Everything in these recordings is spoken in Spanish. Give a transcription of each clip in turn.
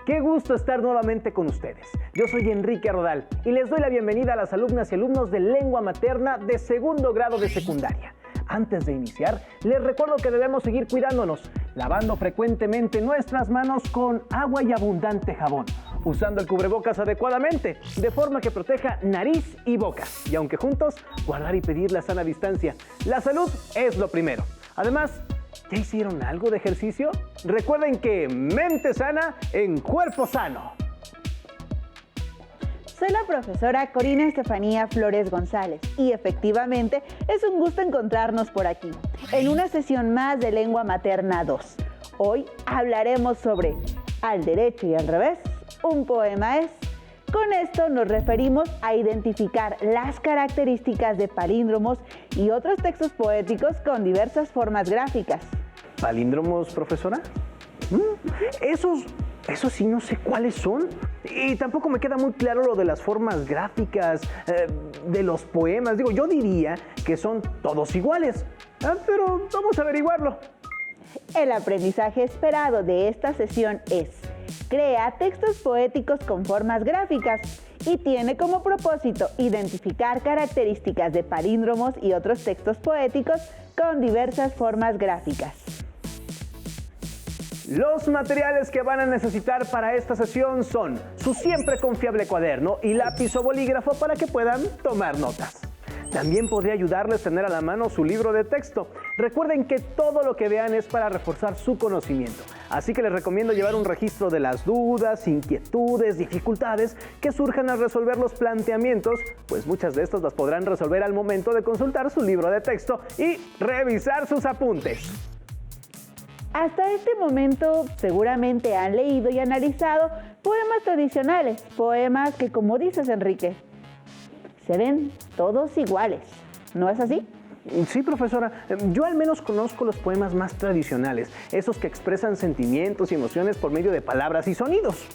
Qué gusto estar nuevamente con ustedes. Yo soy Enrique Rodal y les doy la bienvenida a las alumnas y alumnos de lengua materna de segundo grado de secundaria. Antes de iniciar, les recuerdo que debemos seguir cuidándonos, lavando frecuentemente nuestras manos con agua y abundante jabón, usando el cubrebocas adecuadamente, de forma que proteja nariz y boca. Y aunque juntos, guardar y pedir la sana distancia. La salud es lo primero. Además, ¿ya hicieron algo de ejercicio? Recuerden que mente sana en cuerpo sano. Soy la profesora Corina Estefanía Flores González y efectivamente es un gusto encontrarnos por aquí, en una sesión más de Lengua Materna 2. Hoy hablaremos sobre al derecho y al revés, un poema es. Con esto nos referimos a identificar las características de palíndromos y otros textos poéticos con diversas formas gráficas. ¿Palíndromos, profesora? Esos sí no sé cuáles son. Y tampoco me queda muy claro lo de las formas gráficas, de los poemas. Yo diría que son todos iguales, pero vamos a averiguarlo. El aprendizaje esperado de esta sesión es: crea textos poéticos con formas gráficas y tiene como propósito identificar características de palíndromos y otros textos poéticos con diversas formas gráficas. Los materiales que van a necesitar para esta sesión son su siempre confiable cuaderno y lápiz o bolígrafo para que puedan tomar notas. También podría ayudarles tener a la mano su libro de texto. Recuerden que todo lo que vean es para reforzar su conocimiento. Así que les recomiendo llevar un registro de las dudas, inquietudes, dificultades que surjan al resolver los planteamientos, pues muchas de estas las podrán resolver al momento de consultar su libro de texto y revisar sus apuntes. Hasta este momento seguramente han leído y analizado poemas tradicionales, poemas que, como dices, Enrique, se ven todos iguales, ¿no es así? Sí, profesora. Yo al menos conozco los poemas más tradicionales, esos que expresan sentimientos y emociones por medio de palabras y sonidos.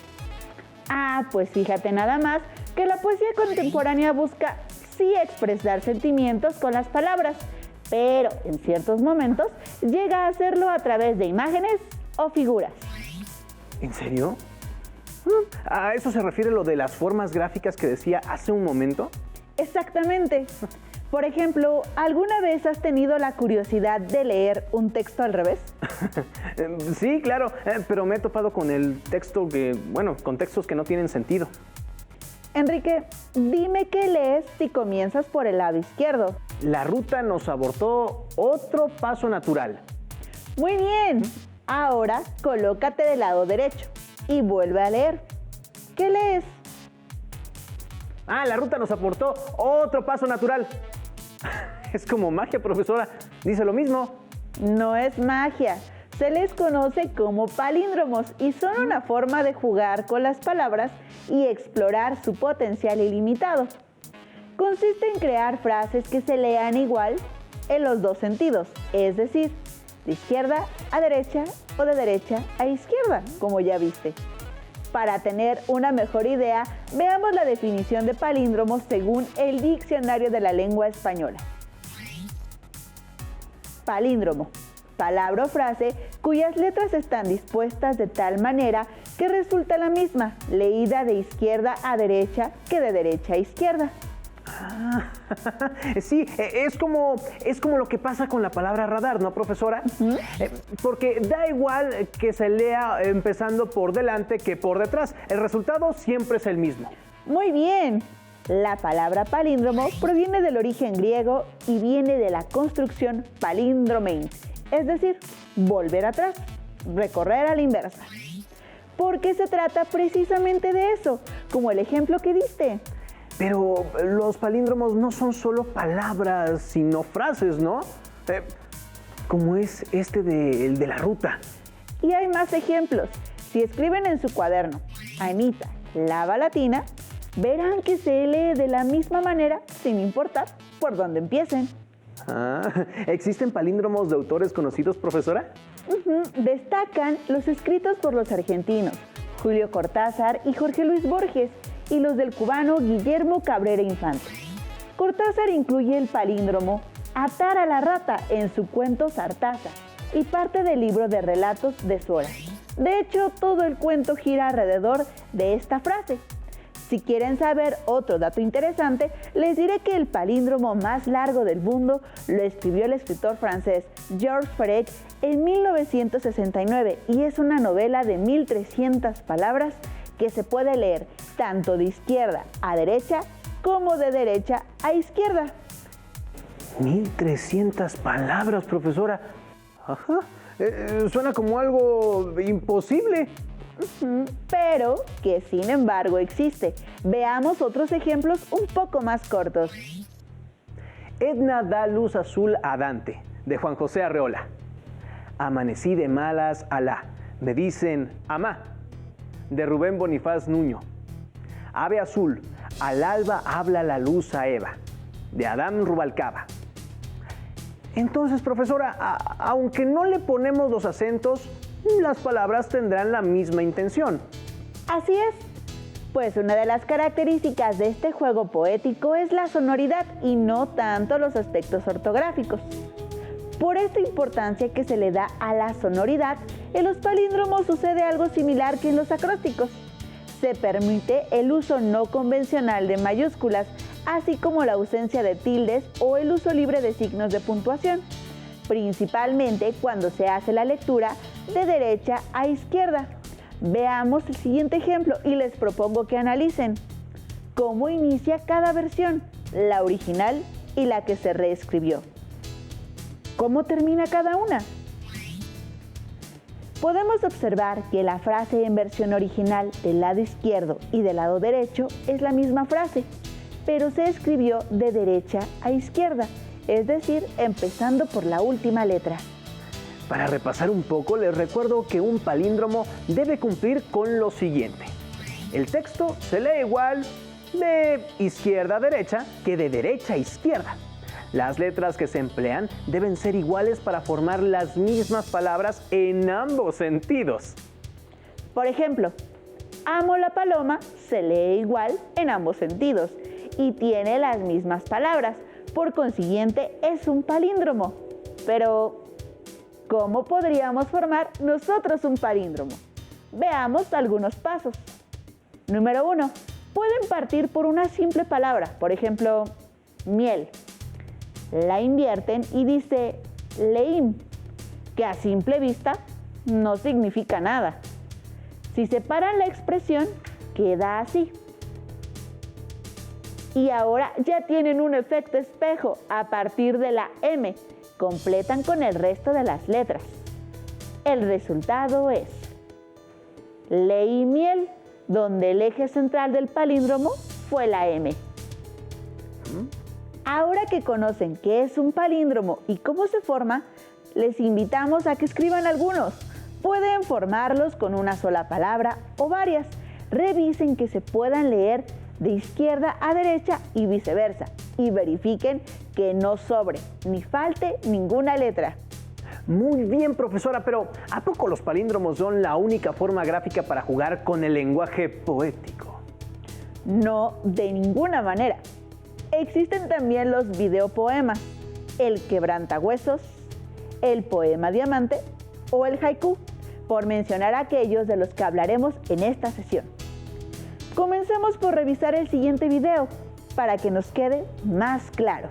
Pues fíjate nada más que la poesía contemporánea busca sí expresar sentimientos con las palabras, pero en ciertos momentos llega a hacerlo a través de imágenes o figuras. ¿En serio? ¿A eso se refiere lo de las formas gráficas que decía hace un momento? Exactamente. Por ejemplo, ¿alguna vez has tenido la curiosidad de leer un texto al revés? Sí, claro, pero me he topado con el texto con textos que no tienen sentido. Enrique, dime qué lees si comienzas por el lado izquierdo. La ruta nos abortó otro paso natural. Muy bien. Ahora colócate del lado derecho y vuelve a leer. ¿Qué lees? La ruta nos aportó otro paso natural. Es como magia, profesora. Dice lo mismo. No es magia. Se les conoce como palíndromos y son una forma de jugar con las palabras y explorar su potencial ilimitado. Consiste en crear frases que se lean igual en los dos sentidos, es decir, de izquierda a derecha o de derecha a izquierda, como ya viste. Para tener una mejor idea, veamos la definición de palíndromos según el Diccionario de la Lengua Española. Palíndromo: palabra o frase cuyas letras están dispuestas de tal manera que resulta la misma, leída de izquierda a derecha que de derecha a izquierda. Sí, es como lo que pasa con la palabra radar, ¿no, profesora? Porque da igual que se lea empezando por delante que por detrás. El resultado siempre es el mismo. Muy bien. La palabra palíndromo proviene del origen griego y viene de la construcción palindromein, es decir, volver atrás, recorrer a la inversa. Porque se trata precisamente de eso, como el ejemplo que diste. Pero los palíndromos no son solo palabras, sino frases, ¿no? Como es el de la ruta. Y hay más ejemplos. Si escriben en su cuaderno, Anita lava la tina, verán que se lee de la misma manera sin importar por dónde empiecen. ¿Existen palíndromos de autores conocidos, profesora? Destacan los escritos por los argentinos Julio Cortázar y Jorge Luis Borges, y los del cubano Guillermo Cabrera Infante. Cortázar incluye el palíndromo Atar a la rata en su cuento Sartaza y parte del libro de relatos de Sora, De hecho, todo el cuento gira alrededor de esta frase. Si quieren saber otro dato interesante, les diré que el palíndromo más largo del mundo lo escribió el escritor francés Georges Perec en 1969 y es una novela de 1300 palabras que se puede leer tanto de izquierda a derecha como de derecha a izquierda. 1300 palabras, profesora. Ajá. Suena como algo imposible. Pero que sin embargo existe. Veamos otros ejemplos un poco más cortos. Edna da luz azul a Dante, de Juan José Arreola. Amanecí de malas, Alá. Me dicen Amá, de Rubén Bonifaz Nuño. Ave azul, al alba habla la luz a Eva, de Adán Rubalcaba. Entonces, profesora, aunque no le ponemos los acentos, las palabras tendrán la misma intención. Así es, pues una de las características de este juego poético es la sonoridad y no tanto los aspectos ortográficos. Por esta importancia que se le da a la sonoridad, en los palíndromos sucede algo similar que en los acrósticos. Se permite el uso no convencional de mayúsculas, así como la ausencia de tildes o el uso libre de signos de puntuación, principalmente cuando se hace la lectura de derecha a izquierda. Veamos el siguiente ejemplo y les propongo que analicen cómo inicia cada versión, la original y la que se reescribió. ¿Cómo termina cada una? Podemos observar que la frase en versión original del lado izquierdo y del lado derecho es la misma frase, pero se escribió de derecha a izquierda, es decir, empezando por la última letra. Para repasar un poco, les recuerdo que un palíndromo debe cumplir con lo siguiente. El texto se lee igual de izquierda a derecha que de derecha a izquierda. Las letras que se emplean deben ser iguales para formar las mismas palabras en ambos sentidos. Por ejemplo, amo la paloma se lee igual en ambos sentidos y tiene las mismas palabras. Por consiguiente, es un palíndromo. Pero, ¿cómo podríamos formar nosotros un palíndromo? Veamos algunos pasos. Número 1. Pueden partir por una simple palabra, por ejemplo, miel. La invierten y dice leim, que a simple vista no significa nada. Si separan la expresión, queda así. Y ahora ya tienen un efecto espejo a partir de la M. Completan con el resto de las letras. El resultado es ley y miel, donde el eje central del palíndromo fue la M. Ahora que conocen qué es un palíndromo y cómo se forma, les invitamos a que escriban algunos. Pueden formarlos con una sola palabra o varias. Revisen que se puedan leer de izquierda a derecha y viceversa. Y verifiquen que no sobre ni falte ninguna letra. Muy bien, profesora, pero ¿a poco los palíndromos son la única forma gráfica para jugar con el lenguaje poético? No, de ninguna manera. Existen también los videopoemas, el quebrantahuesos, el poema diamante o el haiku, por mencionar aquellos de los que hablaremos en esta sesión. Comencemos por revisar el siguiente video para que nos quede más claro.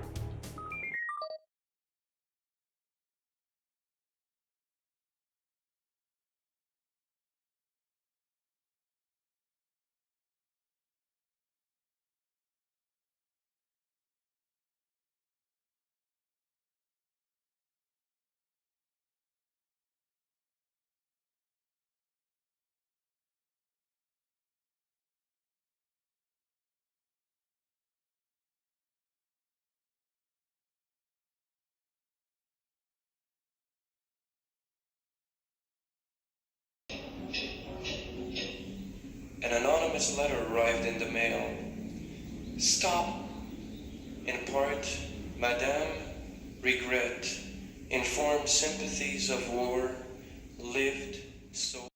An anonymous letter arrived in the mail. Stop. In part, Madame, regret. Informed sympathies of war. Lived so.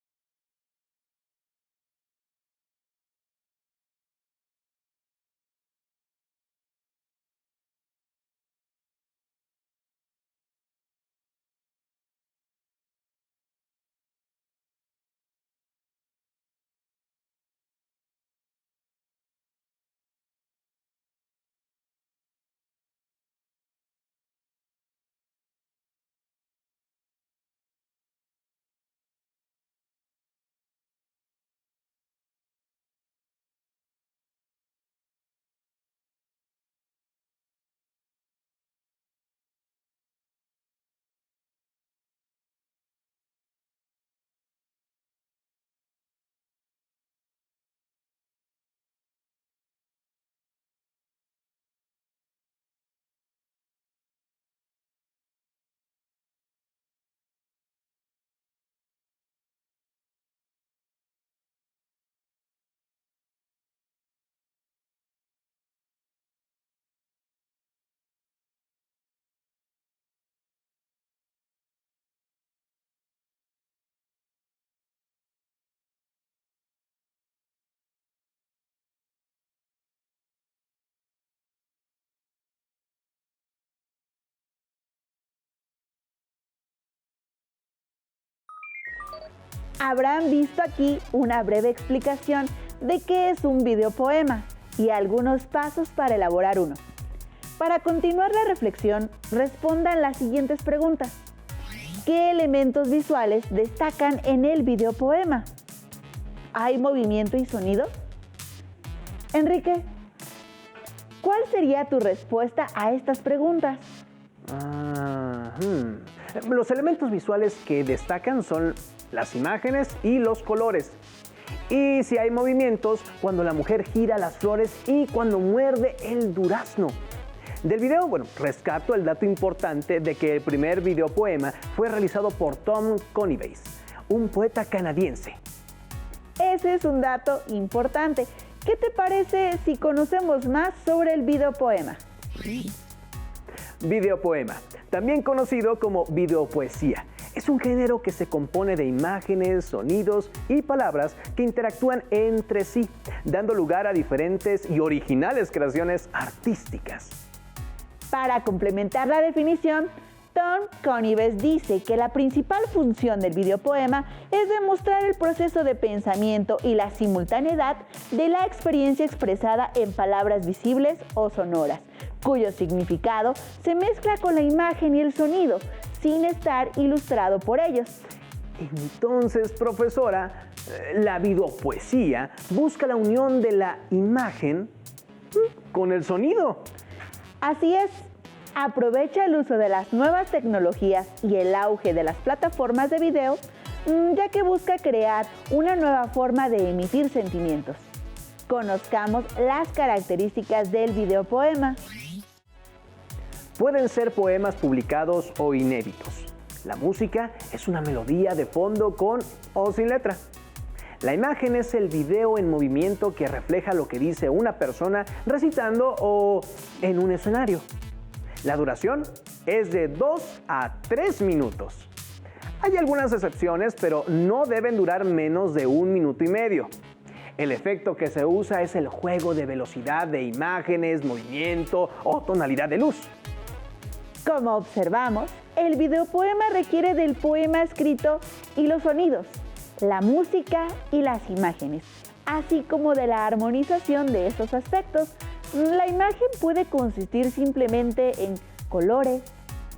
Habrán visto aquí una breve explicación de qué es un videopoema y algunos pasos para elaborar uno. Para continuar la reflexión, respondan las siguientes preguntas. ¿Qué elementos visuales destacan en el videopoema? ¿Hay movimiento y sonido? Enrique, ¿cuál sería tu respuesta a estas preguntas? Los elementos visuales que destacan son las imágenes y los colores. Y si hay movimientos, cuando la mujer gira las flores y cuando muerde el durazno. Del video, rescato el dato importante de que el primer videopoema fue realizado por Tom Conybeare, un poeta canadiense. Ese es un dato importante. ¿Qué te parece si conocemos más sobre el videopoema? Videopoema, también conocido como videopoesía, es un género que se compone de imágenes, sonidos y palabras que interactúan entre sí, dando lugar a diferentes y originales creaciones artísticas. Para complementar la definición, Tom Conybeare dice que la principal función del videopoema es demostrar el proceso de pensamiento y la simultaneidad de la experiencia expresada en palabras visibles o sonoras, cuyo significado se mezcla con la imagen y el sonido, sin estar ilustrado por ellos. Entonces, profesora, la videopoesía busca la unión de la imagen con el sonido. Así es. Aprovecha el uso de las nuevas tecnologías y el auge de las plataformas de video, ya que busca crear una nueva forma de emitir sentimientos. Conozcamos las características del videopoema. Pueden ser poemas publicados o inéditos. La música es una melodía de fondo con o sin letra. La imagen es el video en movimiento que refleja lo que dice una persona recitando o en un escenario. La duración es de 2 a 3 minutos. Hay algunas excepciones, pero no deben durar menos de 1 minuto y medio. El efecto que se usa es el juego de velocidad de imágenes, movimiento o tonalidad de luz. Como observamos, el videopoema requiere del poema escrito y los sonidos, la música y las imágenes, así como de la armonización de estos aspectos. La imagen puede consistir simplemente en colores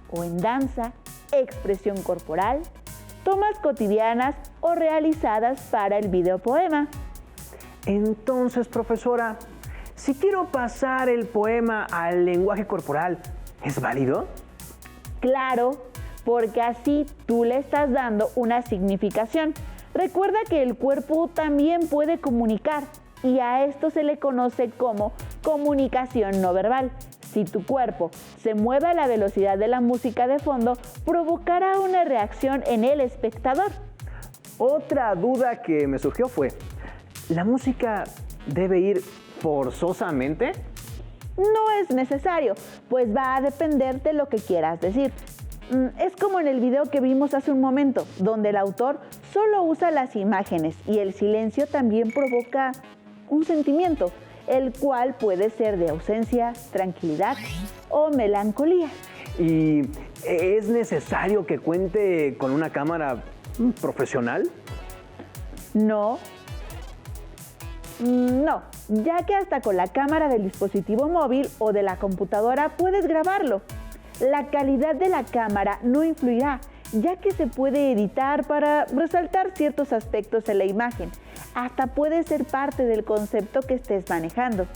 o en danza, expresión corporal, tomas cotidianas o realizadas para el videopoema. Entonces, profesora, si quiero pasar el poema al lenguaje corporal, ¿es válido? Claro, porque así tú le estás dando una significación. Recuerda que el cuerpo también puede comunicar y a esto se le conoce como comunicación no verbal. Si tu cuerpo se mueve a la velocidad de la música de fondo, provocará una reacción en el espectador. Otra duda que me surgió fue, ¿la música debe ir forzosamente? No es necesario, pues va a depender de lo que quieras decir. Es como en el video que vimos hace un momento, donde el autor solo usa las imágenes y el silencio también provoca un sentimiento, el cual puede ser de ausencia, tranquilidad o melancolía. ¿Y es necesario que cuente con una cámara profesional? No, ya que hasta con la cámara del dispositivo móvil o de la computadora puedes grabarlo. La calidad de la cámara no influirá, ya que se puede editar para resaltar ciertos aspectos en la imagen. Hasta puede ser parte del concepto que estés manejando.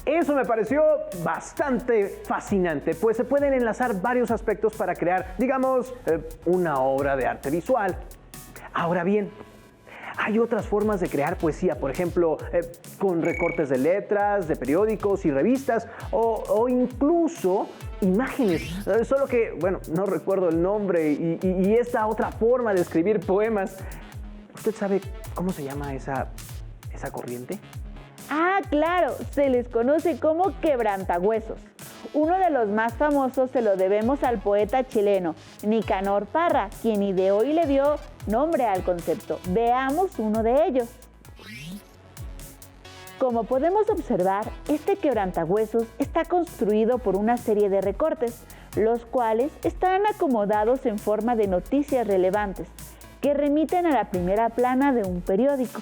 Eso me pareció bastante fascinante, pues se pueden enlazar varios aspectos para crear, digamos, una obra de arte visual. Ahora bien, hay otras formas de crear poesía, por ejemplo, con recortes de letras, de periódicos y revistas, o incluso imágenes. Solo que, no recuerdo el nombre y esta otra forma de escribir poemas. ¿Usted sabe cómo se llama esa corriente? Ah, claro, se les conoce como quebrantahuesos. Uno de los más famosos se lo debemos al poeta chileno Nicanor Parra, quien ideó y le dio nombre al concepto. Veamos uno de ellos. Como podemos observar, este quebrantahuesos está construido por una serie de recortes, los cuales están acomodados en forma de noticias relevantes. que remiten a la primera plana de un periódico.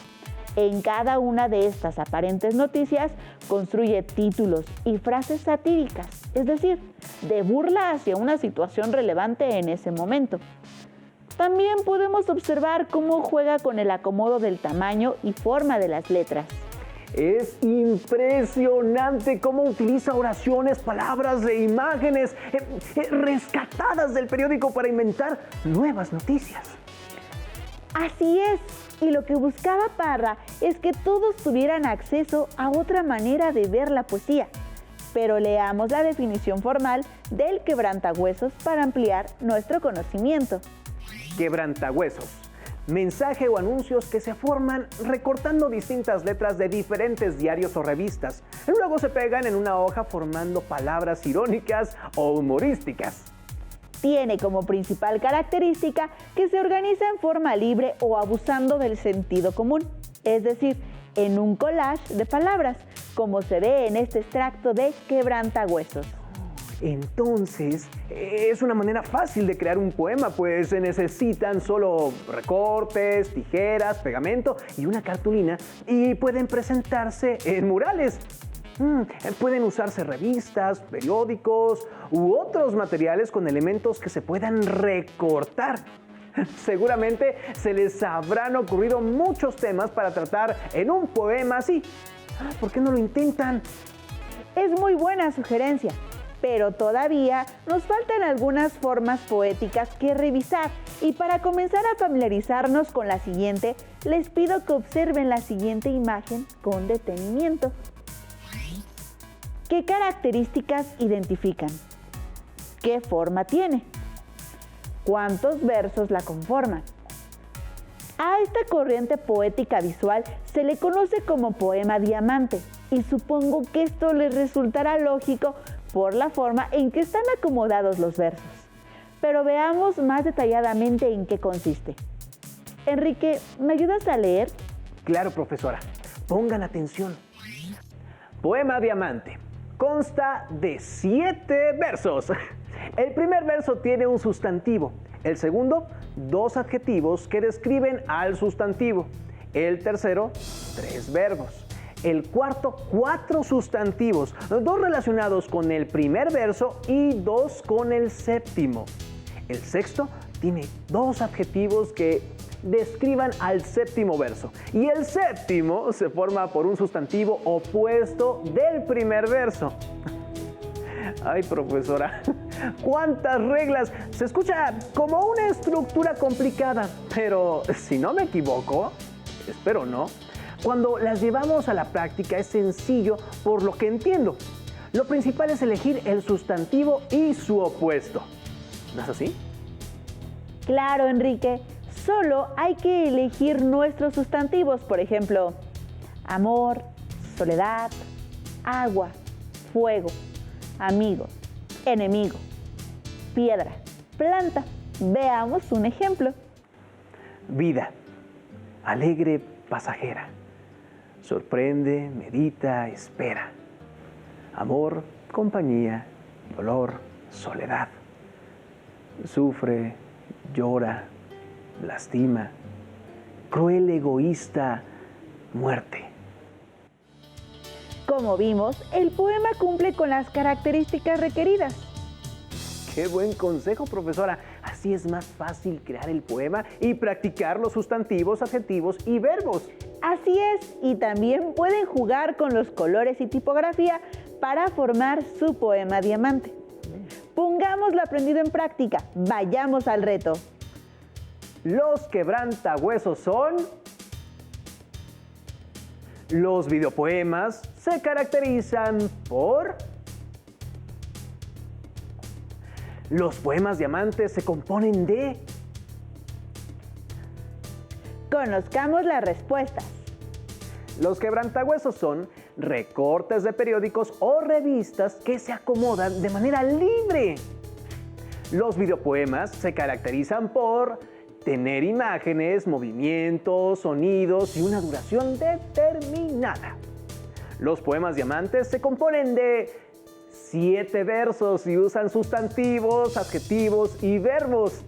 En cada una de estas aparentes noticias construye títulos y frases satíricas, es decir, de burla hacia una situación relevante en ese momento. También podemos observar cómo juega con el acomodo del tamaño y forma de las letras. Es impresionante cómo utiliza oraciones, palabras e imágenes rescatadas del periódico para inventar nuevas noticias. Así es, y lo que buscaba Parra es que todos tuvieran acceso a otra manera de ver la poesía. Pero leamos la definición formal del quebrantahuesos para ampliar nuestro conocimiento. Quebrantahuesos. Mensaje o anuncios que se forman recortando distintas letras de diferentes diarios o revistas. Luego se pegan en una hoja formando palabras irónicas o humorísticas. Tiene como principal característica que se organiza en forma libre o abusando del sentido común, es decir, en un collage de palabras, como se ve en este extracto de Quebrantahuesos. Entonces, es una manera fácil de crear un poema, pues se necesitan solo recortes, tijeras, pegamento y una cartulina y pueden presentarse en murales. Pueden usarse revistas, periódicos u otros materiales con elementos que se puedan recortar. Seguramente se les habrán ocurrido muchos temas para tratar en un poema así. ¿Por qué no lo intentan? Es muy buena sugerencia, pero todavía nos faltan algunas formas poéticas que revisar. Y para comenzar a familiarizarnos con la siguiente, les pido que observen la siguiente imagen con detenimiento. ¿Qué características identifican? ¿Qué forma tiene? ¿Cuántos versos la conforman? A esta corriente poética visual se le conoce como poema diamante, y supongo que esto les resultará lógico por la forma en que están acomodados los versos. Pero veamos más detalladamente en qué consiste. Enrique, ¿me ayudas a leer? Claro, profesora. Pongan atención. Poema diamante. Consta de 7 versos. El primer verso tiene un sustantivo. El segundo, 2 adjetivos que describen al sustantivo. El tercero, 3 verbos. El cuarto, 4 sustantivos, 2 relacionados con el primer verso y 2 con el séptimo. El sexto tiene 2 adjetivos que describan al séptimo verso. Y el séptimo se forma por un sustantivo opuesto del primer verso. Ay, profesora, ¿cuántas reglas? Se escucha como una estructura complicada, pero si no me equivoco, espero no, cuando las llevamos a la práctica es sencillo por lo que entiendo. Lo principal es elegir el sustantivo y su opuesto. ¿No es así? Claro, Enrique. Solo hay que elegir nuestros sustantivos, por ejemplo, amor, soledad, agua, fuego, amigo, enemigo, piedra, planta. Veamos un ejemplo. Vida, alegre pasajera. Sorprende, medita, espera. Amor, compañía, dolor, soledad. Sufre, llora, lastima, cruel, egoísta, muerte. Como vimos, el poema cumple con las características requeridas. ¡Qué buen consejo, profesora! Así es más fácil crear el poema y practicar los sustantivos, adjetivos y verbos. Así es, y también pueden jugar con los colores y tipografía para formar su poema diamante. Pongamos lo aprendido en práctica. Vayamos al reto. Los quebrantahuesos son... Los videopoemas se caracterizan por... Los poemas diamantes se componen de... Conozcamos las respuestas. Los quebrantahuesos son recortes de periódicos o revistas que se acomodan de manera libre. Los videopoemas se caracterizan por tener imágenes, movimientos, sonidos y una duración determinada. Los poemas diamantes se componen de 7 versos y usan sustantivos, adjetivos y verbos.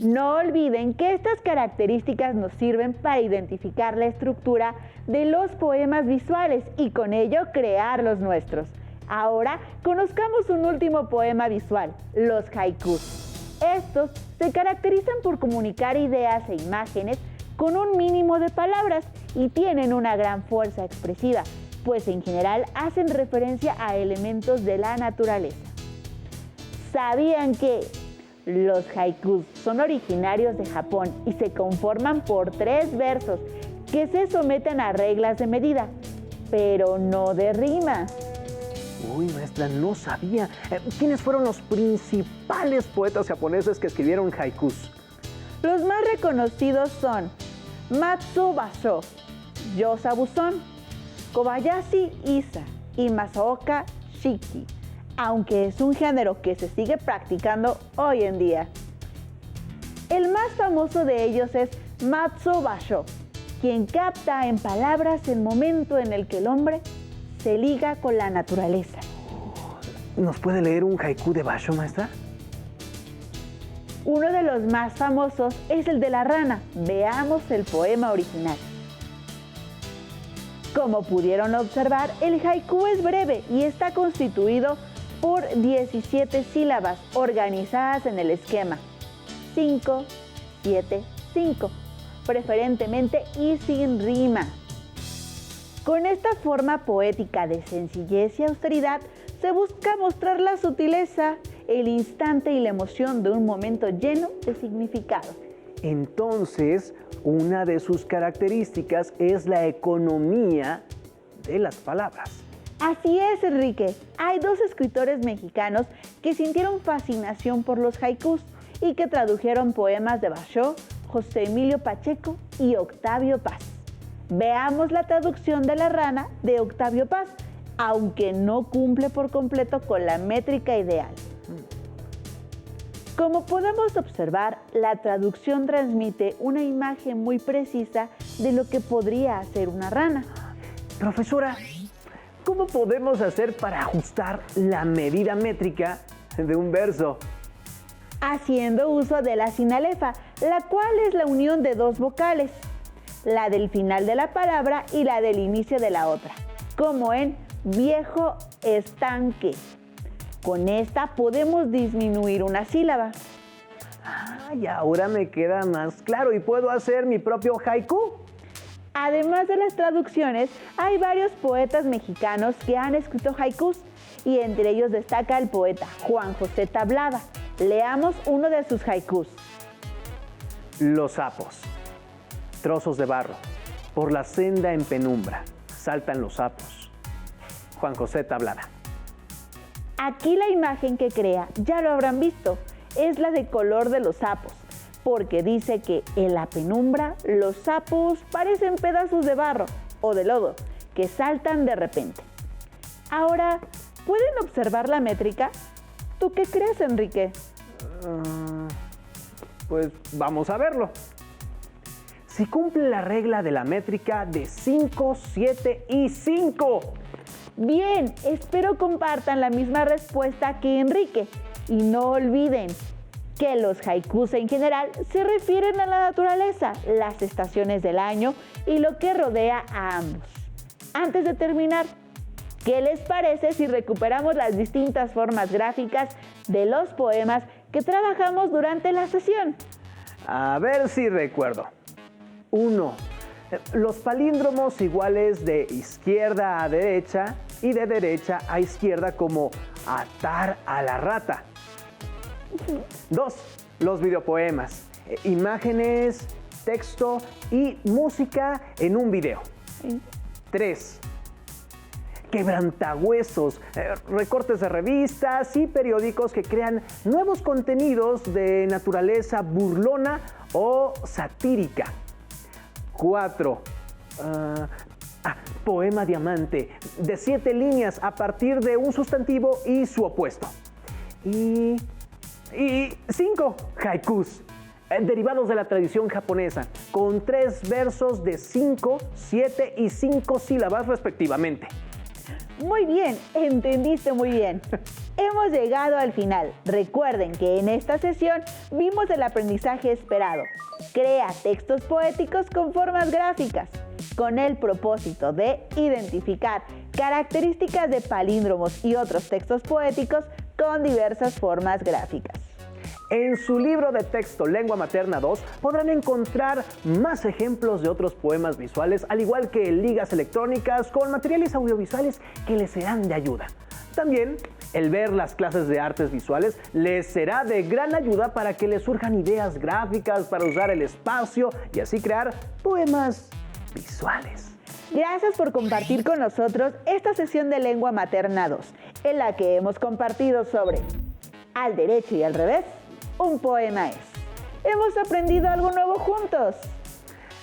No olviden que estas características nos sirven para identificar la estructura de los poemas visuales y con ello crear los nuestros. Ahora conozcamos un último poema visual, los haikus. Estos se caracterizan por comunicar ideas e imágenes con un mínimo de palabras y tienen una gran fuerza expresiva, pues en general hacen referencia a elementos de la naturaleza. ¿Sabían que los haikus son originarios de Japón y se conforman por 3 versos que se someten a reglas de medida, pero no de rima? Uy, maestra, no sabía. ¿Quiénes fueron los principales poetas japoneses que escribieron haikus? Los más reconocidos son Matsu Basho, Yosa Buzón, Kobayashi Isa y Masaoka Shiki, aunque es un género que se sigue practicando hoy en día. El más famoso de ellos es Matsu Basho, quien capta en palabras el momento en el que el hombre se liga con la naturaleza. ¿Nos puede leer un haiku de Basho, maestra? Uno de los más famosos es el de la rana. Veamos el poema original. Como pudieron observar, el haiku es breve y está constituido por 17 sílabas organizadas en el esquema 5, 7, 5, preferentemente y sin rima. Con esta forma poética de sencillez y austeridad se busca mostrar la sutileza, el instante y la emoción de un momento lleno de significado. Entonces, una de sus características es la economía de las palabras. Así es, Enrique. Hay 2 escritores mexicanos que sintieron fascinación por los haikus y que tradujeron poemas de Basho, José Emilio Pacheco y Octavio Paz. Veamos la traducción de La rana de Octavio Paz, aunque no cumple por completo con la métrica ideal. Como podemos observar, la traducción transmite una imagen muy precisa de lo que podría hacer una rana. Profesora, ¿cómo podemos hacer para ajustar la medida métrica de un verso? Haciendo uso de la sinalefa, la cual es la unión de 2 vocales, la del final de la palabra y la del inicio de la otra, como en viejo estanque. Con esta podemos disminuir una sílaba. Y ahora me queda más claro y puedo hacer mi propio haiku. Además de las traducciones, hay varios poetas mexicanos que han escrito haikus y entre ellos destaca el poeta Juan José Tablada. Leamos uno de sus haikus. Los sapos, trozos de barro, por la senda en penumbra, saltan los sapos. Juan José Tablada. Aquí la imagen que crea, ya lo habrán visto, es la de color de los sapos, porque dice que en la penumbra los sapos parecen pedazos de barro o de lodo que saltan de repente. Ahora, ¿pueden observar la métrica? ¿Tú qué crees, Enrique? Pues vamos a verlo. Si cumple la regla de la métrica de 5, 7 y 5. Bien, espero compartan la misma respuesta que Enrique. Y no olviden que los haikus en general se refieren a la naturaleza, las estaciones del año y lo que rodea a ambos. Antes de terminar, ¿qué les parece si recuperamos las distintas formas gráficas de los poemas que trabajamos durante la sesión? A ver si recuerdo. 1. Los palíndromos iguales de izquierda a derecha y de derecha a izquierda, como atar a la rata. 2. Los videopoemas, imágenes, texto y música en un video. 3. Quebrantahuesos, recortes de revistas y periódicos que crean nuevos contenidos de naturaleza burlona o satírica. 4. Poema diamante, de 7 líneas a partir de un sustantivo y su opuesto. Y 5. Haikus, derivados de la tradición japonesa, con 3 versos de 5, 7 y 5 sílabas respectivamente. Muy bien, entendiste muy bien. Hemos llegado al final. Recuerden que en esta sesión vimos el aprendizaje esperado. Crea textos poéticos con formas gráficas, con el propósito de identificar características de palíndromos y otros textos poéticos con diversas formas gráficas. En su libro de texto Lengua Materna 2 podrán encontrar más ejemplos de otros poemas visuales, al igual que ligas electrónicas con materiales audiovisuales que les serán de ayuda. También, el ver las clases de artes visuales les será de gran ayuda para que les surjan ideas gráficas para usar el espacio y así crear poemas visuales. Gracias por compartir con nosotros esta sesión de Lengua Materna 2, en la que hemos compartido sobre al derecho y al revés, un poema es. Hemos aprendido algo nuevo juntos.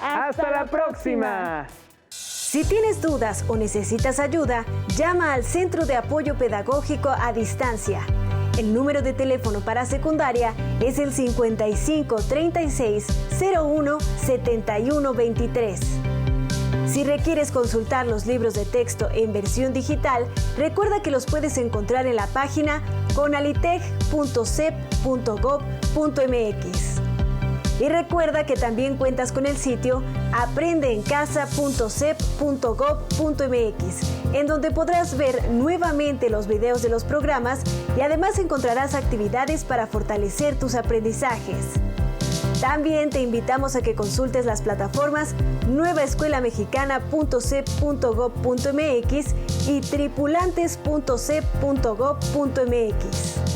¡Hasta la próxima! Si tienes dudas o necesitas ayuda, llama al Centro de Apoyo Pedagógico a Distancia. El número de teléfono para secundaria es el 55 36 01 71 23. Si requieres consultar los libros de texto en versión digital, recuerda que los puedes encontrar en la página conalitech.cep.gov.mx. Y recuerda que también cuentas con el sitio aprendeencasa.cep.gov.mx, en donde podrás ver nuevamente los videos de los programas y además encontrarás actividades para fortalecer tus aprendizajes. También te invitamos a que consultes las plataformas nuevaescuelamexicana.cep.gov.mx y tripulantes.cep.gov.mx.